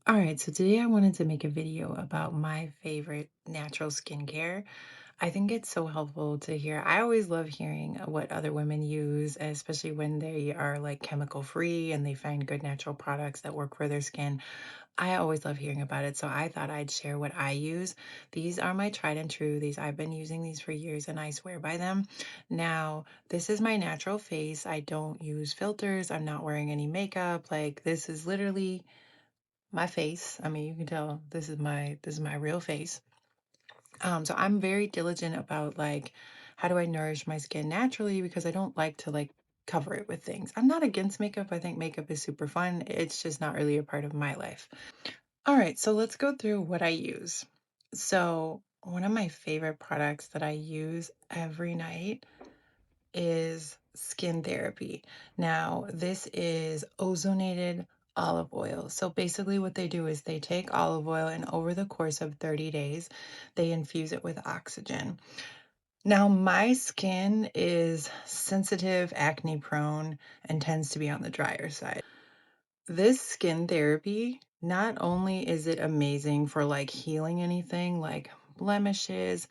All right, so today I wanted to make a video about my favorite natural skincare. I think it's so helpful to hear. I always love hearing what other women use, especially when they are like chemical free and they find good natural products that work for their skin. I always love hearing about it. So I thought I'd share what I use. These are my tried and true. These I've been using these for years and I swear by them. Now, this is my natural face. I don't use filters. I'm not wearing any makeup. Like this is literally my face. I mean, you can tell this is my real face. So I'm very diligent about like how do I nourish my skin naturally because I don't like to like cover it with things. I'm not against makeup. I think makeup is super fun. It's just not really a part of my life. All right, so let's go through what I use. So, one of my favorite products that I use every night is skin therapy. Now, this is ozonated olive oil. So basically what they do is they take olive oil and over the course of 30 days, they infuse it with oxygen. Now, my skin is sensitive, acne prone, and tends to be on the drier side. This skin therapy, not only is it amazing for like healing anything like blemishes,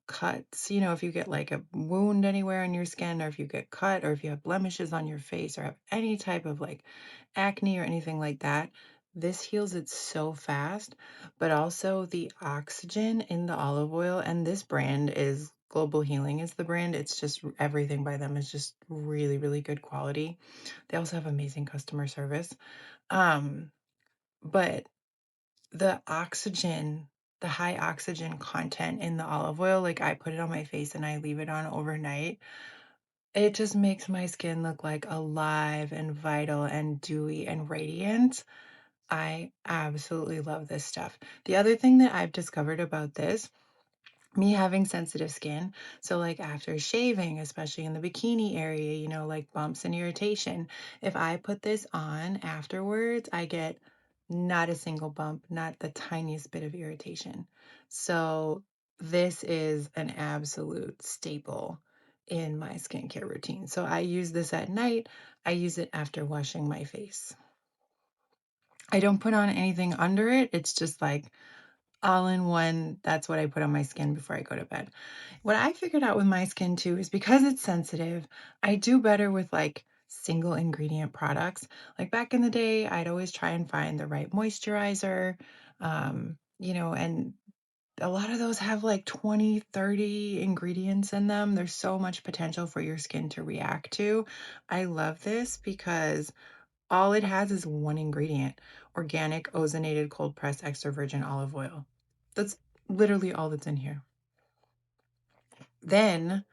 cuts, if you get like a wound anywhere in your skin, or if you get cut, or if you have blemishes on your face, or have any type of like acne or anything like that, this heals it so fast. But also the oxygen in the olive oil, and this brand is Global Healing is the brand. It's just everything by them is just really, really good quality. They also have amazing customer service. Um, but the oxygen, the high oxygen content in the olive oil, like I put it on my face and I leave it on overnight. It just makes my skin look like alive and vital and dewy and radiant. I absolutely love this stuff. The other thing that I've discovered about this, me having sensitive skin, so like after shaving, especially in the bikini area, like bumps and irritation, if I put this on afterwards, I get not a single bump, not the tiniest bit of irritation. So this is an absolute staple in my skincare routine. So I use this at night. I use it after washing my face. I don't put on anything under it. It's just like all in one. That's what I put on my skin before I go to bed. What I figured out with my skin too is because it's sensitive, I do better with like single ingredient products. Like back in the day, I'd always try and find the right moisturizer, and a lot of those have like 20, 30 ingredients in them. There's so much potential for your skin to react to. I love this because all it has is one ingredient: organic, ozonated, cold pressed extra virgin olive oil. That's literally all that's in here. Then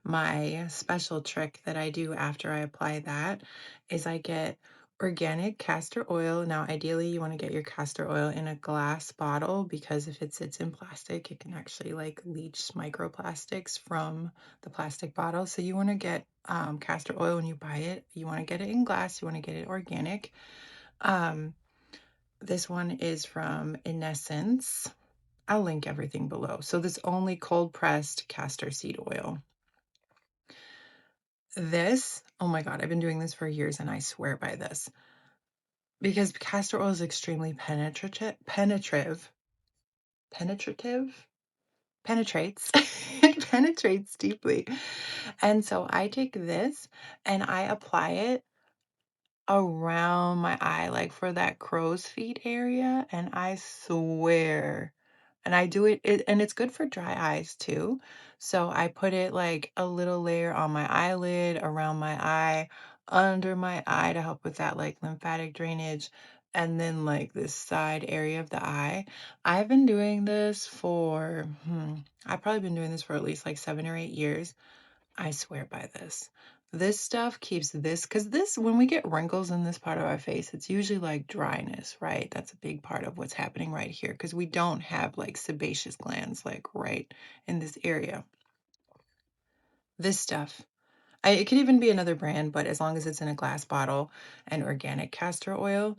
my special trick that I do after I apply that is I get organic castor oil. Now, ideally, you want to get your castor oil in a glass bottle because if it sits in plastic, it can actually like leach microplastics from the plastic bottle. So you want to get castor oil when you buy it. You want to get it in glass. You want to get it organic. Um, this one is from Innocence. I'll link everything below. So this only cold pressed castor seed oil. This, oh my God, I've been doing this for years and I swear by this because castor oil is extremely penetrative, penetrates, it penetrates deeply. And so I take this and I apply it around my eye, like for that crow's feet area. And I swear, and I do it, and it's good for dry eyes too. So I put it like a little layer on my eyelid, around my eye, under my eye to help with that like lymphatic drainage, and then like this side area of the eye. I've been doing this for, I've probably been doing this for at least like 7 or 8 years. I swear by this. This stuff keeps this, because this, when we get wrinkles in this part of our face, it's usually like dryness, right? That's a big part of what's happening right here, because we don't have like sebaceous glands like right in this area. This stuff, it could even be another brand, but as long as it's in a glass bottle and organic castor oil,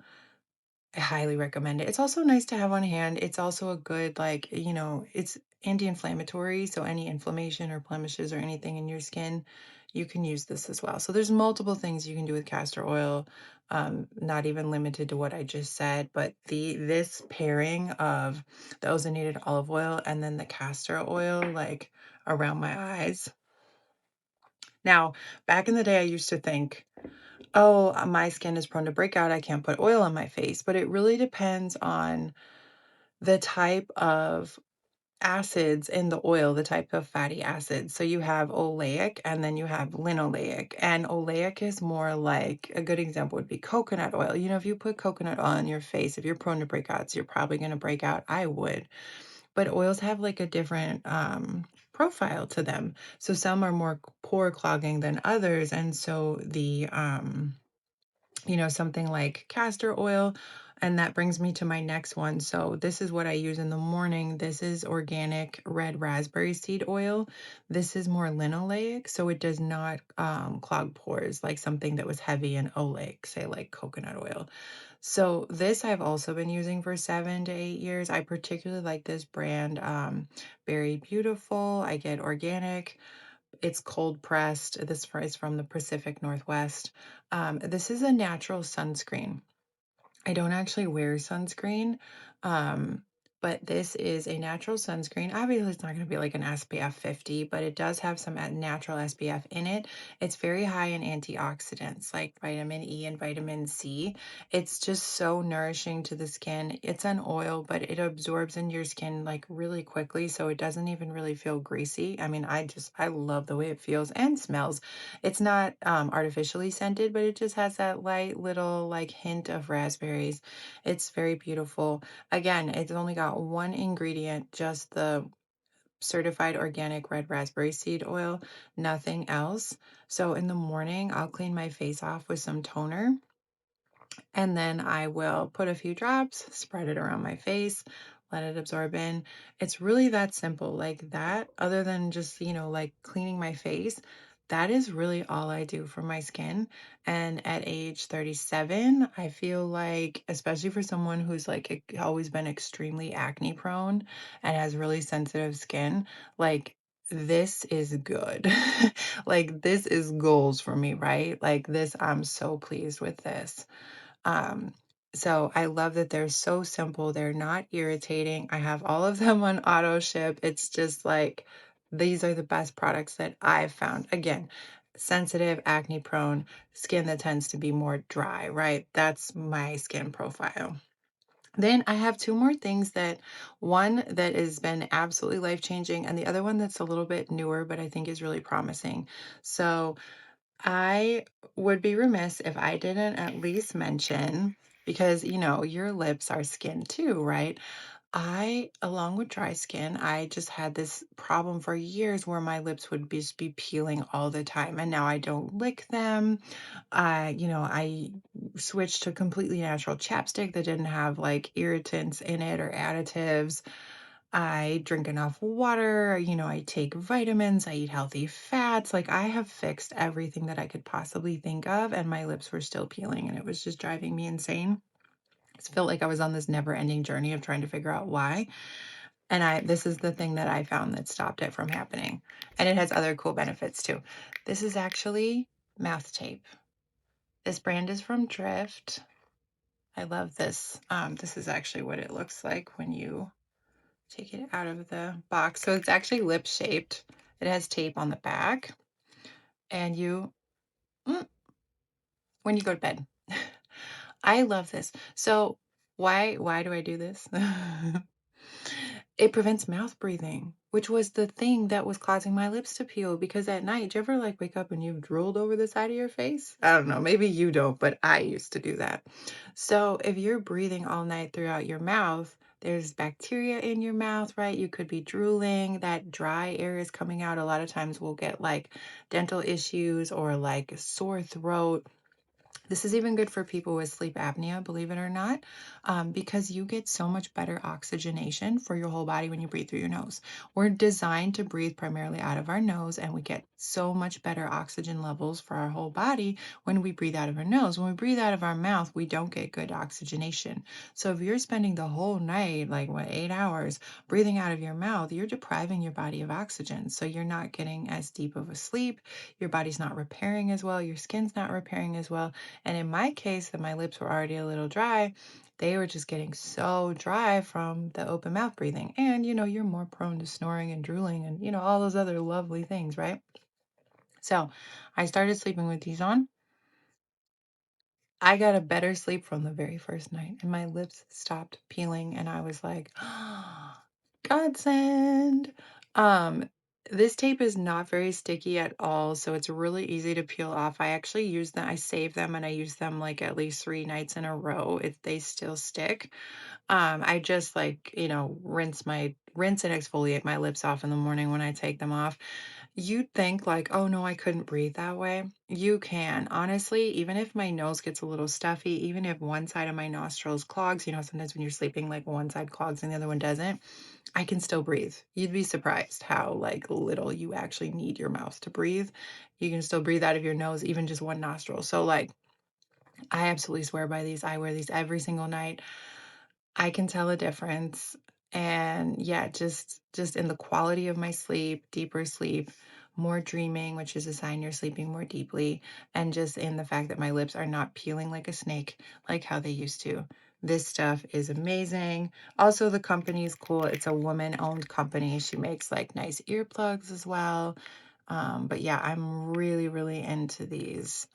I highly recommend it. It's also nice to have on hand. It's also a good, like, it's anti-inflammatory. So any inflammation or blemishes or anything in your skin, you can use this as well. So there's multiple things you can do with castor oil, not even limited to what I just said, but this pairing of the ozonated olive oil and then the castor oil, like around my eyes. Now, back in the day, I used to think, oh, my skin is prone to breakout. I can't put oil on my face. But it really depends on the type of acids in the oil, the type of fatty acids. So you have oleic and then you have linoleic. And oleic is more like, a good example would be coconut oil. You know, if you put coconut oil on your face, if you're prone to breakouts, you're probably going to break out. I would. But oils have like a different profile to them. So some are more pore clogging than others. And so something like castor oil. And that brings me to my next one. So this is what I use in the morning. This is organic red raspberry seed oil. This is more linoleic, so it does not clog pores like something that was heavy and oleic, say like coconut oil. So this I've also been using for 7 to 8 years. I particularly like this brand, Very Beautiful. I get organic. It's cold pressed. This is from the Pacific Northwest. This is a natural sunscreen. I don't actually wear sunscreen, um, but this is a natural sunscreen. Obviously, it's not going to be like an SPF 50, but it does have some natural SPF in it. It's very high in antioxidants like vitamin E and vitamin C. It's just so nourishing to the skin. It's an oil, but it absorbs in your skin like really quickly, so it doesn't even really feel greasy. I mean, I love the way it feels and smells. It's not artificially scented, but it just has that light little like hint of raspberries. It's very beautiful. Again, it's only got one ingredient, just the certified organic red raspberry seed oil, nothing else. So in the morning, I'll clean my face off with some toner, and then I will put a few drops, spread it around my face, let it absorb in. It's really that simple, like that, other than just, like cleaning my face. That is really all I do for my skin. And at age 37, I feel like, especially for someone who's like always been extremely acne prone and has really sensitive skin, like this is good. Like this is goals for me, right? Like this, I'm so pleased with this. Um, so I love that they're so simple. They're not irritating. I have all of them on auto ship. It's just like these are the best products that I've found. Again, sensitive, acne prone skin that tends to be more dry, right? That's my skin profile. Then I have two more things, that one that has been absolutely life changing, and the other one that's a little bit newer, but I think is really promising. So I would be remiss if I didn't at least mention, because your lips are skin too, right? Along with dry skin, I just had this problem for years where my lips would just be peeling all the time, and now I don't lick them. I switched to completely natural chapstick that didn't have like irritants in it or additives. I drink enough water, I take vitamins, I eat healthy fats. Like I have fixed everything that I could possibly think of, and my lips were still peeling, and it was just driving me insane. It felt like I was on this never-ending journey of trying to figure out why. And this is the thing that I found that stopped it from happening. And it has other cool benefits too. This is actually mouth tape. This brand is from Drift. I love this. This is actually what it looks like when you take it out of the box. So it's actually lip shaped. It has tape on the back, and mm, when you go to bed. I love this. So why do I do this? It prevents mouth breathing, which was the thing that was causing my lips to peel. Because at night, do you ever like wake up and you've drooled over the side of your face? I don't know, maybe you don't, but I used to do that. So if you're breathing all night throughout your mouth, there's bacteria in your mouth, right? You could be drooling, that dry air is coming out. A lot of times we'll get like dental issues or like sore throat. This is even good for people with sleep apnea, believe it or not, because you get so much better oxygenation for your whole body when you breathe through your nose. We're designed to breathe primarily out of our nose, and we get so much better oxygen levels for our whole body when we breathe out of our nose. When we breathe out of our mouth, we don't get good oxygenation. So if you're spending the whole night, like what, 8 hours, breathing out of your mouth, you're depriving your body of oxygen. So you're not getting as deep of a sleep. Your body's not repairing as well. Your skin's not repairing as well. And in my case, that my lips were already a little dry, they were just getting so dry from the open mouth breathing. And, you're more prone to snoring and drooling and, all those other lovely things, right? So I started sleeping with these on. I got a better sleep from the very first night, and my lips stopped peeling, and I was like, godsend. Um, this tape is not very sticky at all, so it's really easy to peel off. I actually use them, I save them, and I use them like at least 3 nights in a row if they still stick. I just like, rinse and exfoliate my lips off in the morning when I take them off. You'd think like, "Oh, no, I couldn't breathe that way." You can. Honestly, even if my nose gets a little stuffy, even if one side of my nostrils clogs, sometimes when you're sleeping, like one side clogs and the other one doesn't, I can still breathe. You'd be surprised how like little you actually need your mouth to breathe. You can still breathe out of your nose, even just one nostril. So like, I absolutely swear by these. I wear these every single night. I can tell a difference. And yeah, just in the quality of my sleep, deeper sleep, more dreaming, which is a sign you're sleeping more deeply, and just in the fact that my lips are not peeling like a snake like how they used to. This stuff is amazing. Also, the company is cool. It's a woman-owned company. She makes like nice earplugs as well. But yeah, I'm really, really into these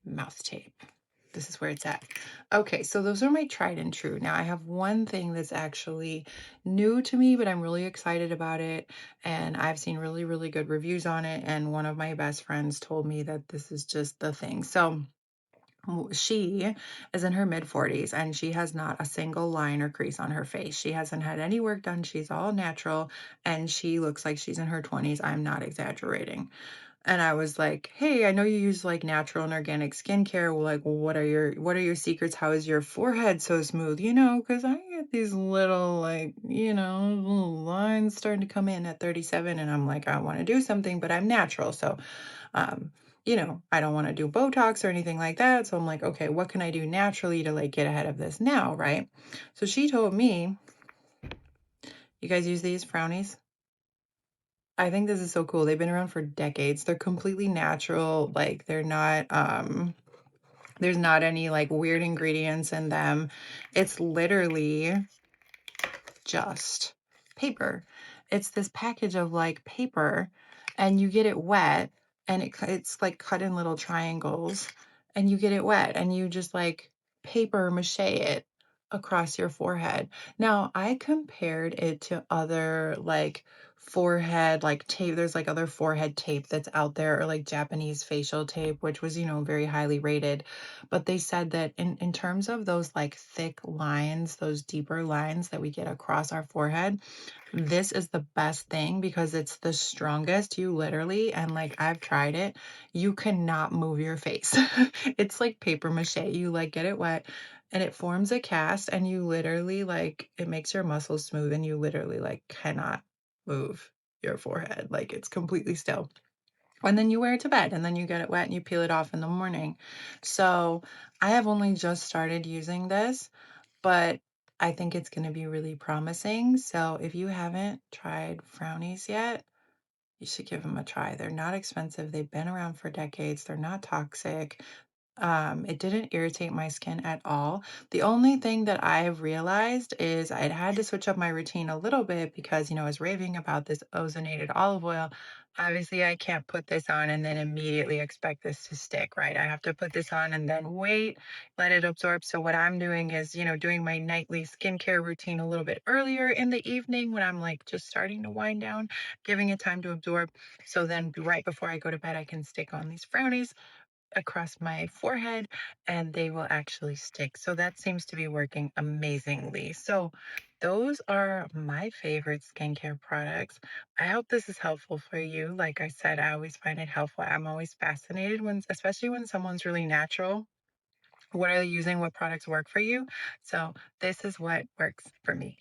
mouth tape. This is where it's at. Okay, so those are my tried and true. Now I have one thing that's actually new to me, but I'm really excited about it. And I've seen really, really good reviews on it. And one of my best friends told me that this is just the thing. So she is in her mid 40s and she has not a single line or crease on her face. She hasn't had any work done. She's all natural and she looks like she's in her 20s. I'm not exaggerating. And I was like, "Hey, I know you use like natural and organic skincare. Well, like, what are your secrets? How is your forehead so smooth? Because I get these little like, little lines starting to come in at 37, and I'm like, I want to do something, but I'm natural, so um, I don't want to do Botox or anything like that. So I'm like, okay, what can I do naturally to like get ahead of this now, right? So she told me, you guys use these frownies? I think this is so cool. They've been around for decades. They're completely natural. Like they're not there's not any like weird ingredients in them. It's literally just paper. It's this package of like paper and you get it wet and it's like cut in little triangles and you get it wet and you just like paper mache it across your forehead. Now, I compared it to other like forehead like tape. There's like other forehead tape that's out there or like Japanese facial tape, which was, very highly rated. But they said that in terms of those like thick lines, those deeper lines that we get across our forehead, this is the best thing because it's the strongest. You literally, and like I've tried it, you cannot move your face. It's like paper mache. You like get it wet and it forms a cast and you literally like it makes your muscles smooth and you literally like cannot move your forehead. Like it's completely still. And then you wear it to bed and then you get it wet and you peel it off in the morning. So I have only just started using this, but I think it's going to be really promising. So if you haven't tried frownies yet, you should give them a try. They're not expensive. They've been around for decades. They're not toxic. It didn't irritate my skin at all. The only thing that I've realized is I'd had to switch up my routine a little bit because, I was raving about this ozonated olive oil. Obviously, I can't put this on and then immediately expect this to stick, right? I have to put this on and then wait, let it absorb. So what I'm doing is, doing my nightly skincare routine a little bit earlier in the evening when I'm like just starting to wind down, giving it time to absorb. So then right before I go to bed, I can stick on these frownies across my forehead and they will actually stick. So that seems to be working amazingly. So those are my favorite skincare products. I hope this is helpful for you. Like I said, I always find it helpful. I'm always fascinated when, especially when someone's really natural. What are they using? What products work for you? So this is what works for me.